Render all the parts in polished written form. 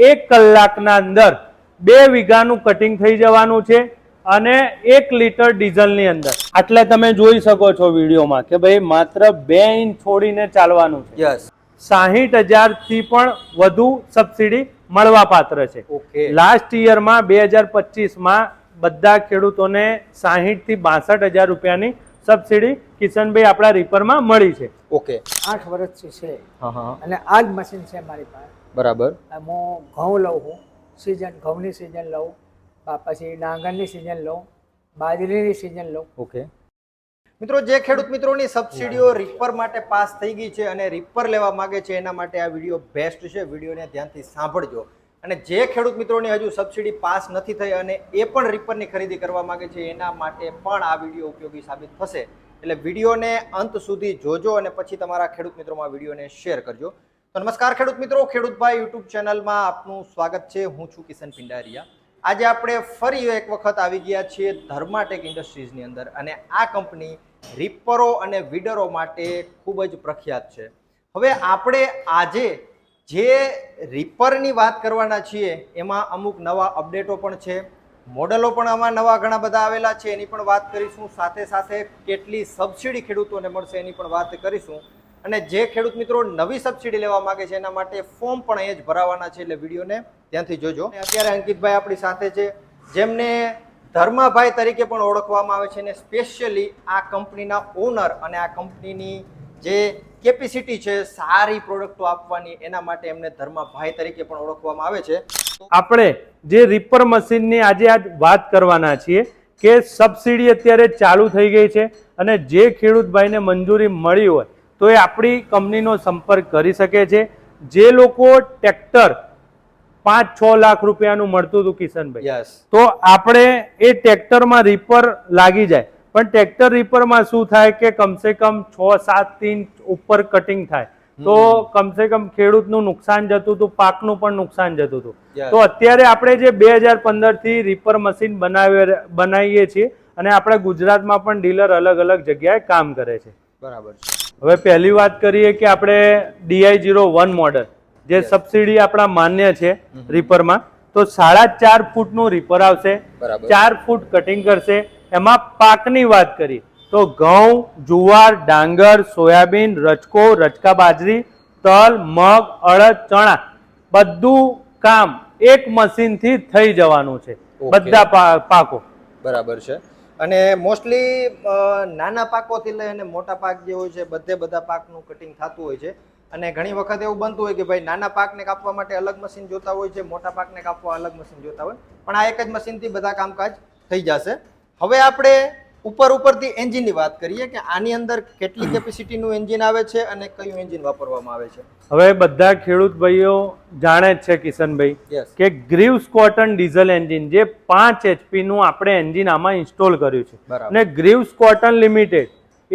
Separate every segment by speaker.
Speaker 1: 1 કલાકના અંદર 2 વીઘાનું કટિંગ થઈ જવાનું છે અને 1 લીટર ડીઝલની અંદર. એટલે તમે જોઈ શકો છો વિડીયોમાં કે ભાઈ માત્ર 2 ઇંચ છોડીને ચાલવાનું છે.
Speaker 2: યસ,
Speaker 1: 60,000 થી પણ વધુ સબસિડી મળવા પાત્ર છે.
Speaker 2: ઓકે.
Speaker 1: લાસ્ટ યરમાં 2025માં બધા ખેડૂતોને 60 થી 62,000 રૂપિયાની સબસિડી કિશનભાઈ આપણા રીપરમાં મળી છે.
Speaker 2: ઓકે.
Speaker 3: 8 વર્ષથી છે
Speaker 2: હા હા,
Speaker 3: અને આ જ મશીન છે મારી પાસે.
Speaker 2: બરાબર.
Speaker 3: હું ઘઉં લઉં છું, સિઝન ઘઉંની સિઝન લઉં, પછી ડાંગરની સિઝન લઉં, બાજરીની સિઝન લઉં.
Speaker 2: ઓકે મિત્રો, જે ખેડૂત મિત્રોની સબસિડીઓ રીપર માટે પાસ થઈ ગઈ છે અને રીપર લેવા માંગે છે એના માટે આ વિડીયો બેસ્ટ છે. વિડીયોને ધ્યાનથી સાંભળજો. અને જે ખેડૂત મિત્રોની હજુ સબસિડી પાસ નથી થઈ અને એ પણ રીપરની ખરીદી કરવા માંગે છે એના માટે પણ આ વિડીયો ઉપયોગી સાબિત થશે. એટલે વિડીયોને અંત સુધી જોજો અને પછી તમારા ખેડૂત મિત્રોમાં વિડીયોને શેર કરજો. તો નમસ્કાર ખેડૂત મિત્રો, ખેડૂતભાઈ યુટ્યુબ ચેનલમાં આપનું સ્વાગત છે. હું છું કિશન પિંડારિયા. આજે આપણે ફરી એક વખત આવી ગયા છીએ ધર્માટેક ઇન્ડસ્ટ્રીઝની અંદર અને આ કંપની રીપરો અને વીડરો માટે ખૂબ જ પ્રખ્યાત છે. હવે આપણે આજે જે રીપરની વાત કરવાના છીએ એમાં અમુક નવા અપડેટો પણ છે, મોડલો પણ આમાં નવા ઘણા બધા આવેલા છે એની પણ વાત કરીશું. સાથે સાથે કેટલી સબસિડી ખેડૂતોને મળશે એની પણ વાત કરીશું. અને જે ખેડૂત મિત્રો નવી સબસિડી લેવા માંગે છે એના માટે ફોર્મ પણ અહીંયા જ ભરાવાના છે, એટલે વિડીયોને ધ્યાનથી જોજો. અત્યારે અંકિતભાઈ આપણી સાથે છે, જેમને ધર્માભાઈ તરીકે પણ ઓળખવામાં આવે છે અને સ્પેશિયલી આ કંપનીના ઓનર અને આ કંપનીની જે કેપેસિટી છે સારી પ્રોડક્ટો આપવાની, એના માટે એમને ધર્માભાઈ તરીકે પણ ઓળખવામાં આવે છે.
Speaker 1: આપણે જે રીપર મશીનની આજે વાત કરવાના છીએ કે સબસિડી અત્યારે ચાલુ થઈ ગઈ છે અને જે ખેડૂતભાઈને મંજૂરી મળી હોય તો એ આપણી કંપનીનો સંપર્ક કરી શકે છે. જે લોકો ટ્રેક્ટર 5-6 લાખ રૂપિયાનું મળતું હતું કિશનભાઈ, તો આપણે એ ટ્રેક્ટરમાં રીપર લાગી જાય, પણ ટ્રેક્ટર રીપરમાં શું થાય કે કમસે કમ 6-7 ઇંચ ઉપર કટિંગ થાય તો કમસે કમ ખેડૂતનું નુકસાન જતું હતું, પાકનું પણ નુકસાન જતું હતું. તો અત્યારે આપણે જે 2015 થી રીપર મશીન બનાવીએ છીએ અને આપણે ગુજરાતમાં પણ ડીલર અલગ અલગ જગ્યાએ કામ કરે છે.
Speaker 2: બરાબર.
Speaker 1: હવે પહેલી વાત કરીએ કે આપણે DI01 મોડલ જે સબસિડી આપણા માન્ય છે રીપરમાં, તો 4.5 ફૂટનું રીપર આવશે, 4 ફૂટ કટિંગ કરશે. એમાં પાકની વાત કરીએ તો ઘઉં, જુવાર, ડાંગર, સોયાબીન, રચકો, રચકા બાજરી, તલ, મગ, અડદ, ચણા બધું કામ એક મશીનથી થઈ જવાનું છે, બધા પાકો.
Speaker 2: બરાબર છે. અને મોસ્ટલી નાના પાકોથી લઈને મોટા પાક જે હોય છે બધા પાકનું કટિંગ થતું હોય છે. અને ઘણી વખત એવું બનતું હોય કે ભાઈ નાના પાકને કાપવા માટે અલગ મશીન જોતા હોય છે, મોટા પાકને કાપવા અલગ મશીન જોતા હોય, પણ આ એક જ મશીનથી બધા કામકાજ થઈ જશે. હવે આપણે ઉપરથી એન્જિનની વાત કરીએ કે આની અંદર કેટલી કેપેસિટીનું એન્જિન આવે છે અને કયું એન્જિન વાપરવામાં આવે છે.
Speaker 1: હવે બધા ખેડૂત ભાઈઓ જાણે જ છે કિશનભાઈ કે ગ્રીવ્સ કોટન ડીઝલ એન્જિન જે 5 HP નું આપણે એન્જિન આમાં ઇન્સ્ટોલ કર્યું છે અને ગ્રીવ્સ કોટન લિમિટેડ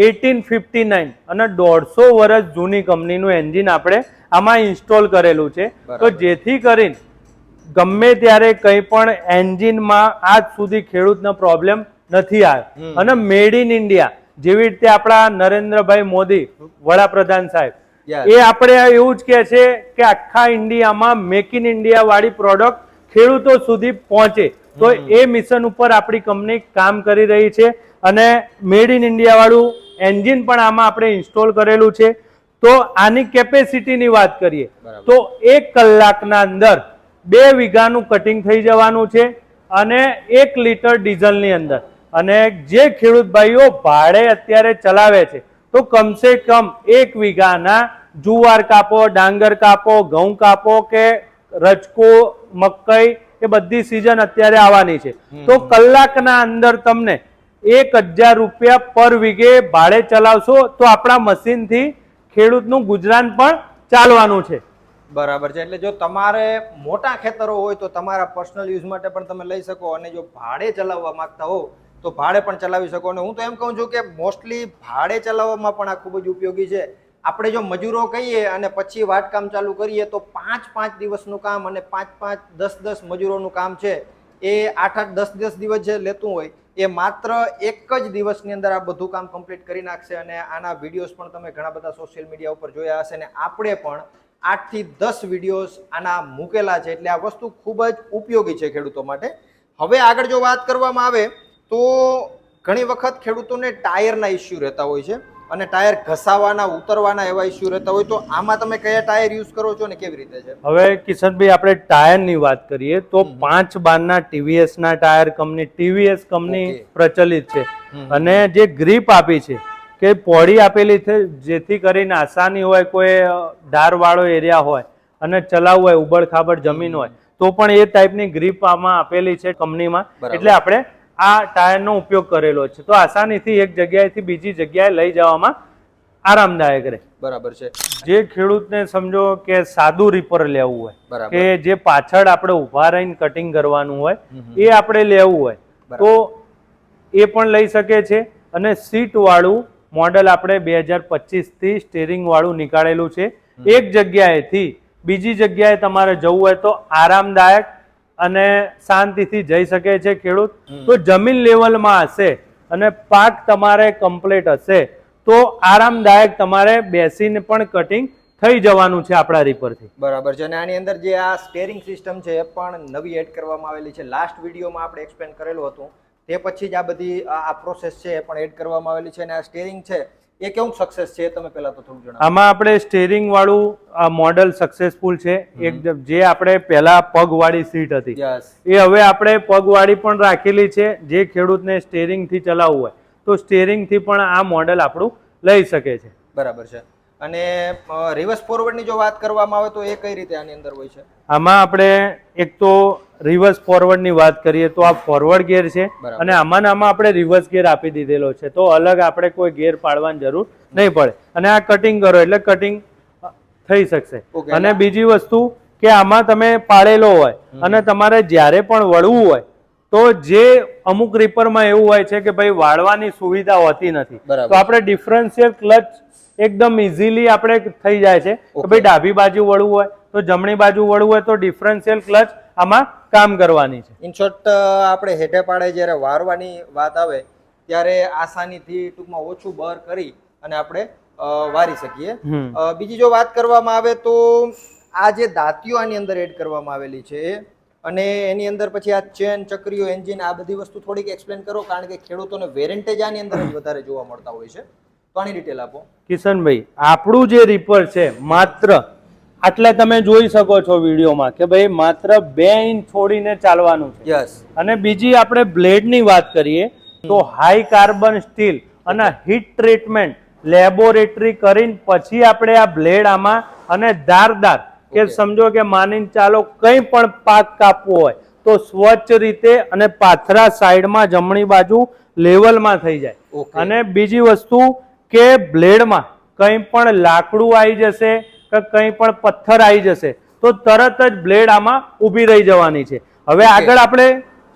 Speaker 1: 1859 અને 150 વર્ષ જૂની કંપનીનું એન્જિન આપણે આમાં ઇન્સ્ટોલ કરેલું છે. તો જેથી કરીને ગમે ત્યારે કંઈ પણ એન્જિનમાં આજ સુધી ખેડૂતનો પ્રોબ્લેમ નથી આવ્યો. અને મેડ ઇન ઇન્ડિયા જેવી રીતે આપણા નરેન્દ્રભાઈ મોદી વડાપ્રધાન સાહેબ એ આપણે એવું જ કહે છે કે આખા ઇન્ડિયામાં મેક ઇન ઇન્ડિયા વાળી પ્રોડક્ટ ખેડૂતો સુધી પહોંચે, તો એ મિશન ઉપર આપણી કંપની કામ કરી રહી છે અને મેડ ઇન ઇન્ડિયા વાળું એન્જિન પણ આમાં આપણે ઇન્સ્ટોલ કરેલું છે. તો આની કેપેસિટીની વાત કરીએ તો 1 કલાકના અંદર 2 વીઘાનું કટિંગ થઈ જવાનું છે અને 1 લીટર ડીઝલની અંદર. અને જે ખેડૂત ભાઈઓ ભાડે અત્યારે ચલાવે છે તો કમસે કમ 1 વીઘાના જુવાર કાપો, ડાંગર કાપો, ઘઉં કાપો કે રચકો, મકઈ, એ બધી સિઝન અત્યારે આવવાની છે, તો કલાકના અંદર તમને 1,000 રૂપિયા પર વીઘે ભાડે ચલાવશો તો આપણા મશીનથી ખેડૂતનું ગુજરાન પણ ચાલવાનું છે.
Speaker 2: બરાબર છે. એટલે જો તમારે મોટા ખેતરો હોય તો તમારા પર્સનલ યુઝ માટે પણ તમે લઈ શકો અને જો ભાડે ચલાવવા માંગતા હો તો ભાડે પણ ચલાવી શકો. અને હું તો એમ કહું છું કે મોસ્ટલી ભાડે ચલાવવામાં પણ આ ખૂબ જ ઉપયોગી છે. આપણે જો મજૂરો કહીએ અને પછી વાટકામ ચાલુ કરીએ તો 5-5 દિવસનું કામ અને 5-5, 10-10 મજૂરોનું કામ છે એ 8-8, 10-10 દિવસ જે લેતું હોય એ માત્ર એક જ દિવસની અંદર આ બધું કામ કમ્પ્લીટ કરી નાખશે. અને આના વિડીયોઝ પણ તમે ઘણા બધા સોશિયલ મીડિયા ઉપર જોયા હશે અને આપણે પણ 8 થી 10 વિડીયોઝ આના મૂકેલા છે, એટલે આ વસ્તુ ખૂબ જ ઉપયોગી છે ખેડૂતો માટે. હવે આગળ જો વાત કરવામાં આવે તો ઘણી વખત ખેડૂતોને ટાયરના ઇસ્યુ રહેતા હોય છે અને ટાયર ઘસાવાના ઉતરવાના એવા ઇસ્યુ રહેતા હોય, તો આમાં તમે કયા ટાયર યુઝ કરો છો અને કેવી રીતે છે?
Speaker 1: હવે કિશનભાઈ આપણે ટાયરની વાત કરીએ તો 5 બારના TVS ના ટાયર કંપની TVS કંપની પ્રચલિત છે અને જે ગ્રીપ આપી છે કે પોડી આપેલી છે જેથી કરીને આસાની હોય, કોઈ ઢારવાળો એરિયા હોય અને ચલાવવું હોય, ઉબડ ખાબડ જમીન હોય તો પણ એ ટાઈપની ગ્રીપ આમાં આપેલી છે કંપનીમાં, એટલે આપણે આ ટાયરનો ઉપયોગ કરેલો છે તો આસાનીથી એક જગ્યાએથી બીજી જગ્યાએ લઈ જવામાં આરામદાયક રહે.
Speaker 2: બરાબર છે.
Speaker 1: જે ખેડૂતને સમજો કે સાદું રીપર લેવું હોય,
Speaker 2: બરાબર.
Speaker 1: કે જે પાછળ આપણે ઊભા રહીને કટિંગ કરવાનું હોય એ આપણે લેવું હોય તો એ પણ લઈ શકે છે. અને સીટ વાળું મોડલ આપણે 2025 થી સ્ટીરિંગ વાળું નીકાળેલું છે. એક જગ્યાએથી બીજી જગ્યાએ તમારે જવું હોય તો આરામદાયક અને શાંતિથી જઈ શકે છે ખેડૂત. તો જમીન લેવલમાં હશે અને પાક તમારે કમ્પ્લીટ હશે તો આરામદાયક તમારે બેસીને પણ કટિંગ થઈ જવાનું છે આપણા રીપરથી.
Speaker 2: બરાબર છે. અને આની અંદર જે આ સ્ટેરિંગ સિસ્ટમ છે એ પણ નવી એડ કરવામાં આવેલી છે. લાસ્ટ વિડીયોમાં આપણે એક્સપ્લેન કરેલું હતું, તે પછી જ આ બધી આ પ્રોસેસ છે એ પણ એડ કરવામાં આવેલી છે. અને આ સ્ટેરિંગ છે એ કેવું સક્સેસ છે તમે પહેલા તો થોડું જણાવો.
Speaker 1: આમાં આપણે સ્ટીરિંગ વાળું મોડલ સક્સેસફુલ છે. એકદમ જે આપણે પહેલા પગવાળી સીટ હતી એ હવે આપણે પગવાળી પણ રાખેલી છે. જે ખેડૂતને સ્ટીરિંગ થી ચલાવવું હોય તો સ્ટીરિંગ થી પણ આ મોડલ આપણું લઈ શકે છે.
Speaker 2: બરાબર છે. અને રિવર્સ ફોરવર્ડ ની જો વાત કરવામાં આવે તો એ કઈ રીતે આની અંદર હોય છે?
Speaker 1: આમાં આપણે એક તો રિવર્સ ફોરવર્ડ ની વાત કરીએ તો આ ફોરવર્ડ ગિયર છે અને આમાં આપણે રિવર્સ ગિયર આપી દીધેલો છે તો અલગ આપણે કોઈ ગિયર પાડવાની જરૂર નહીં પડે. અને આ કટિંગ કરો એટલે કટિંગ થઈ શકશે. અને બીજી વસ્તુ કે આમાં તમે પાડેલો હોય અને તમારે જ્યારે પણ વળવું હોય તો જે અમુક રીપરમાં એવું હોય છે કે ભાઈ વાળવાની સુવિધા હોતી નથી, તો આપણે ડિફરન્શિયલ ક્લચ એકદમ ઇઝીલી આપણે થઈ જાય છે કે ભાઈ ડાબી બાજુ વળવું હોય તો જમણી બાજુ વળવું હોય તો ડિફરન્શિયલ ક્લચ આમાં કામ કરવાની છે.
Speaker 2: ઇન શોર્ટ આપણે હેઠે પાડે જ્યારે વારવાની વાત આવે ત્યારે આસાનીથી ટૂંકમાં ઓછું બર કરી અને આપણે વારી શકીએ. બીજી જો વાત કરવામાં આવે તો આ જે દાંતીઓ આની અંદર એડ કરવામાં આવેલી છે અને એની અંદર પછી આ ચેન, ચક્રીઓ, એન્જિન, આ બધી વસ્તુ થોડીક એક્સપ્લેન કરો, કારણ કે ખેડૂતોને વેરેન્ટેજ આની અંદર જ વધારે જોવા મળતા હોય છે, તો આની ડિટેલ આપો.
Speaker 1: કિશનભાઈ, આપણું જે રીપર છે માત્ર આટલે તમે જોઈ શકો છો વિડીયોમાં કે ભાઈ માત્ર 2 ઇંચ છોડીને ચાલવાનું છે. અને બીજી આપણે બ્લેડની વાત કરીએ તો હાઈ કાર્બન સ્ટીલ અને હીટ ટ્રીટમેન્ટ લેબોરેટરી કરીને પછી આપણે આ બ્લેડ આમાં અને ધારદાર કે સમજો કે માનીને ચાલો કંઈ પણ પાક કાપવો હોય તો સ્વચ્છ રીતે અને પાથરા સાઈડમાં જમણી બાજુ લેવલમાં થઈ જાય. અને બીજી વસ્તુ કે બ્લેડમાં કંઈ પણ લાકડું આવી જશે કે કંઈ પણ પથ્થર આવી જશે તો તરત જ બ્લેડ આમાં ઊભી રહી જવાની છે. હવે આગળ આપણે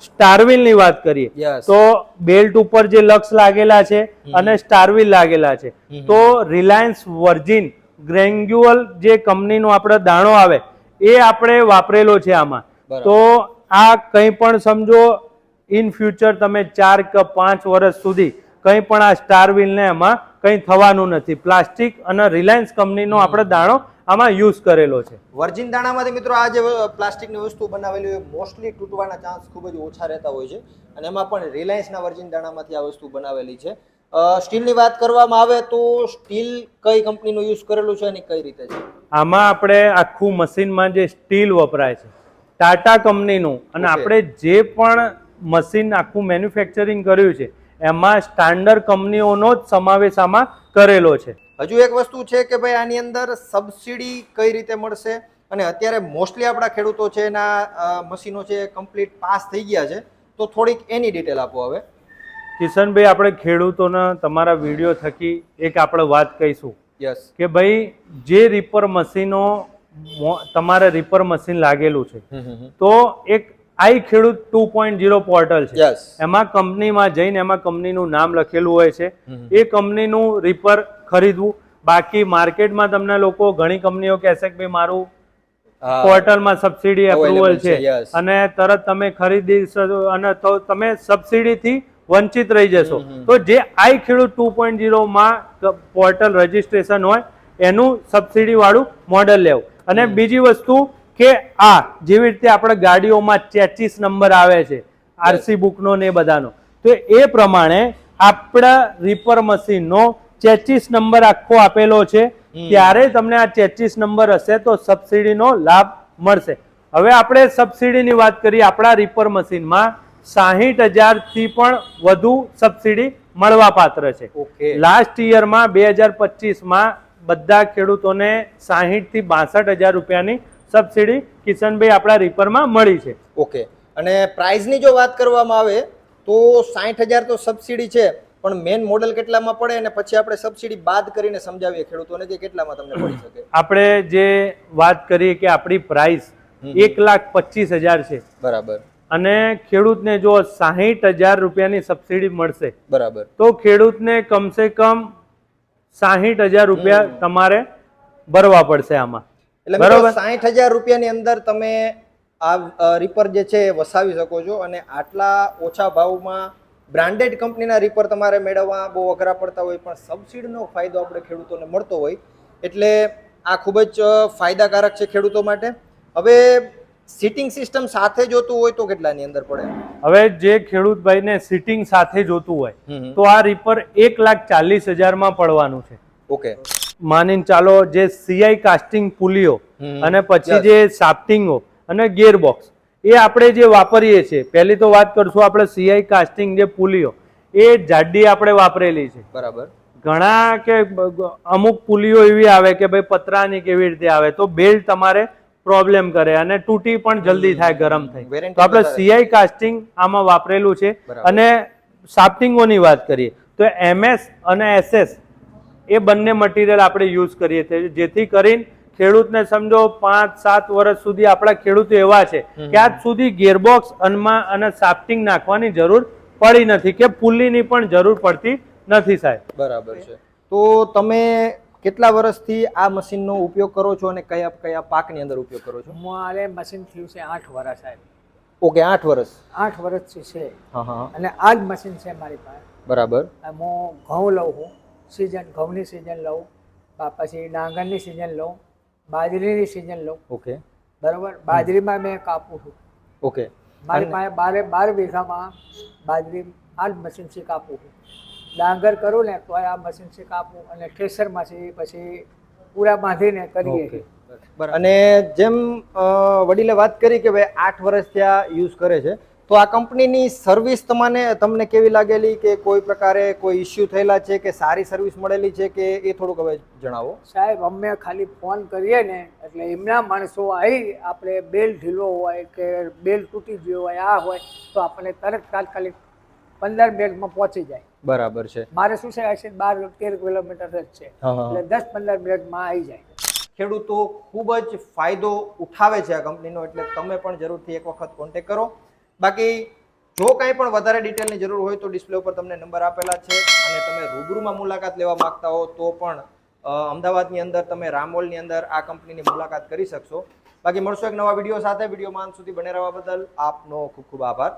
Speaker 1: સ્ટારવિલ ની વાત કરીએ તો બેલ્ટ ઉપર જે લક્ષ લાગેલા છે અને સ્ટારવિલ લાગેલા છે તો રિલાયન્સ વર્જિન ગ્રેન્ગ્યુઅલ જે કંપનીનો આપણે દાણો આવે એ આપણે વાપરેલો છે આમાં. તો આ કંઈ પણ સમજો ઇન ફ્યુચર તમે 4 કે 5 વર્ષ સુધી કંઈ પણ આ સ્ટારવિલ ને એમાં કંઈ થવાનું નથી. પ્લાસ્ટિક અને રિલાયન્સ કંપનીનો આપણે દાણો આમાં યુઝ કરેલો છે.
Speaker 2: વર્જિન દાણામાંથી મિત્રો આ જે પ્લાસ્ટિકની વસ્તુ બનાવેલી હોય મોસ્ટલી તૂટવાના ચાન્સ ખૂબ જ ઓછા રહેતા હોય છે અને એમાં પણ રિલાયન્સના વર્જિન દાણામાંથી આ વસ્તુ બનાવેલી છે. સ્ટીલની વાત કરવામાં આવે તો સ્ટીલ કઈ કંપનીનું યુઝ કરેલું છે અને કઈ રીતે છે?
Speaker 1: આમાં આપણે આખું મશીનમાં જે સ્ટીલ વપરાય છે ટાટા કંપનીનું અને આપણે જે પણ મશીન આખું મેન્યુફેક્ચરિંગ કર્યું છે એમાં સ્ટાન્ડર્ડ કંપનીઓનો જ સમાવેશ આમાં કરેલો છે.
Speaker 2: હજુ એક વસ્તુ છે કે ભાઈ આની અંદર સબસિડી કઈ રીતે મળશે અને અત્યારે મોસ્ટલી આપણા ખેડૂતો છે એના મશીનો છે કમ્પ્લીટ પાસ થઈ ગયા છે, તો થોડીક એની ડિટેલ આપો. હવે
Speaker 1: કિશનભાઈ, આપણે ખેડૂતોના તમારા વિડીયો થકી એક આપણે વાત કહીશું કે ભાઈ જે રીપર મશીનો તમારે રીપર મશીન લાગેલું છે તો એક આઈ ખેડૂત 2.0 પોર્ટલ છે. એમાં કંપનીમાં જઈને એમાં કંપનીનું નામ લખેલું હોય છે. એ કંપનીનું રીપર ખરીદવું. બાકી માર્કેટમાં તમને લોકો ઘણી કંપનીઓ કહેશે કે ભાઈ મારું પોર્ટલમાં સબસિડી એપ્રુવલ છે અને તરત તમે ખરીદી અને તો તમે સબસિડીથી વંચિત રહી જશો. તો જે આઈ ખેડૂત 2.0 માં પોર્ટલ રજીસ્ટ્રેશન હોય એનું સબસિડી વાળું મોડેલ લેવું અને બીજી વસ્તુ કે આ જેવી રીતે આપણે ગાડીઓમાં ચેચીસ નંબર આવે છે આરસી બુકનો ને એ બધાનો, તો એ પ્રમાણે આપણા રીપર મશીનનો ચેચીસ નંબર આખો આપેલો છે. ત્યારે તમને આ ચેચીસ નંબર હશે તો સબસિડીનો લાભ મળશે. હવે આપણે સબસિડીની વાત કરીએ, આપણા રીપર મશીનમાં 60,000 થી પણ વધુ સબસિડી મળવા પાત્ર છે. લાસ્ટ યરમાં 2025માં બધા ખેડૂતોને 60 થી 62,000 રૂપિયાની સબસિડી કિશનભાઈ આપણા રીપરમાં મળી છે.
Speaker 2: ઓકે. અને પ્રાઇઝની જો વાત કરવામાં આવે તો 60,000 તો સબસિડી છે, પણ મેન મોડલ કેટલામાં પડે અને પછી આપણે સબસિડી બાદ કરીને સમજાવીએ ખેડૂતોને કે કેટલામાં તમને પડી શકે.
Speaker 1: આપણે જે વાત કરીએ કે આપણી પ્રાઇસ 1,25,000 છે,
Speaker 2: બરાબર,
Speaker 1: અને ખેડૂતને જો 60,000 રૂપિયાની સબસિડી મળશે,
Speaker 2: બરાબર,
Speaker 1: તો ખેડૂતને કમસે કમ 60,000 રૂપિયા તમારે ભરવા પડશે આમાં.
Speaker 2: એટલે બરાબર 60,000 રૂપિયાની અંદર તમે આ રીપર જે છે એ વસાવી શકો છો. અને આટલા ઓછા ભાવમાં બ્રાન્ડેડ કંપનીના રીપર તમારે મેળવવા બહુ અઘરા પડતા હોય, પણ સબસિડીનો ફાયદો આપણે ખેડૂતોને મળતો હોય એટલે આ ખૂબ જ ફાયદાકારક છે ખેડૂતો માટે. હવે સીટિંગ સિસ્ટમ સાથે જોતું હોય તો કેટલાની અંદર પડે?
Speaker 1: હવે જે ખેડૂત ભાઈને સીટિંગ સાથે જોતું હોય તો આ રીપર 1,40,000 માં પડવાનું છે.
Speaker 2: ઓકે.
Speaker 1: માનીને ચાલો જે સીઆઈ કાસ્ટિંગ પુલીઓ અને પછી જે સાફ્ટિંગો અને ગિયરબોક્સ એ આપણે જે વાપરીએ છીએ, પહેલી તો વાત કરશું આપણે સીઆઈ કાસ્ટિંગ જે પુલીઓ એ જાડી આપણે વાપરેલી છે.
Speaker 2: બરાબર.
Speaker 1: ઘણા કે અમુક પુલીઓ એવી આવે કે ભાઈ પતરાની કેવી રીતે આવે તો બેલ્ટ તમારે પ્રોબ્લેમ કરે અને તૂટી પણ જલ્દી થાય, ગરમ થાય. તો આપણે સીઆઈ કાસ્ટિંગ આમાં વાપરેલું છે. અને સાફ્ટિંગોની વાત કરીએ તો એમએસ અને એસએસ એ બંને મટીરિયલ આપણે યુઝ કરીએ છીએ, જેથી કરીને ખેડૂતને સમજો 5-7 વર્ષ સુધી આપણા ખેડૂતો એવા છે કે આજ સુધી ગિયરબોક્સ અને સાફ્ટિંગ નાખવાની જરૂર પડી નથી કે પુલીની પણ જરૂર પડતી નથી સાહેબ.
Speaker 2: બરાબર છે. તો તમે કેટલા વર્ષથી આ મશીનનો ઉપયોગ કરો છો અને કયા કયા પાકની અંદર ઉપયોગ કરો છો?
Speaker 3: મારે મશીન થયું છે 8 વર્ષ સાહેબ.
Speaker 2: ઓકે, 8 વર્ષ.
Speaker 3: 8 વર્ષથી છે.
Speaker 2: હા હા.
Speaker 3: અને આ જ મશીન છે મારી પાસે.
Speaker 2: બરાબર.
Speaker 3: હું ઘઉં લઉં છું, ઘઉંની સિઝન લઉં, પછી ડાંગરની સિઝન લઉં, બાજરીની સિઝન લઉં.
Speaker 2: ઓકે.
Speaker 3: બરાબર. બાજરીમાં મેં કાપું છું.
Speaker 2: ઓકે.
Speaker 3: મારી પાસે 12 વીઘામાં બાજરી આ જ મશીનથી કાપું છું. ડાંગર કરું ને તો આ મશીનથી કાપું અને થ્રેશરમાંથી પછી પૂરા બાંધીને કરીએ.
Speaker 2: અને જેમ વડીલે વાત કરી કે ભાઈ 8 વર્ષથી આ યુઝ કરે છે, તો આ કંપનીની સર્વિસ તમને કેવી લાગેલી? કે કોઈ પ્રકારે કોઈ ઇસ્યુ થયેલા છે કે સારી સર્વિસ મળેલી છે કે એ થોડુંક હવે જણાવો.
Speaker 3: સાહેબ અમે ખાલી ફોન કરીએ ને એટલે એમના માણસો આવી, આપણે બેલ ઢીલો હોય કે બેલ તૂટી ગયો હોય આ હોય તો આપણને તરત તાત્કાલિક 15 મિનિટમાં પહોંચી જાય.
Speaker 2: બરાબર છે.
Speaker 3: મારે શું છે 12-13 કિલોમીટર જ છે, એટલે 10-15 મિનિટમાં આવી જાય.
Speaker 2: ખેડૂતો ખૂબ જ ફાયદો ઉઠાવે છે આ કંપનીનો, એટલે તમે પણ જરૂરથી એક વખત કોન્ટેક કરો. બાકી જો કાંઈ પણ વધારે ડિટેલની જરૂર હોય તો ડિસ્પ્લે ઉપર તમને નંબર આપેલા છે, અને તમે રૂબરૂમાં મુલાકાત લેવા માંગતા હો તો પણ અમદાવાદની અંદર તમે રામોલની અંદર આ કંપનીની મુલાકાત કરી શકશો. બાકી મળશો એક નવા વિડીયો સાથે. વિડીયોમાં અંત સુધી બને રહેવા બદલ આપનો ખૂબ ખૂબ આભાર.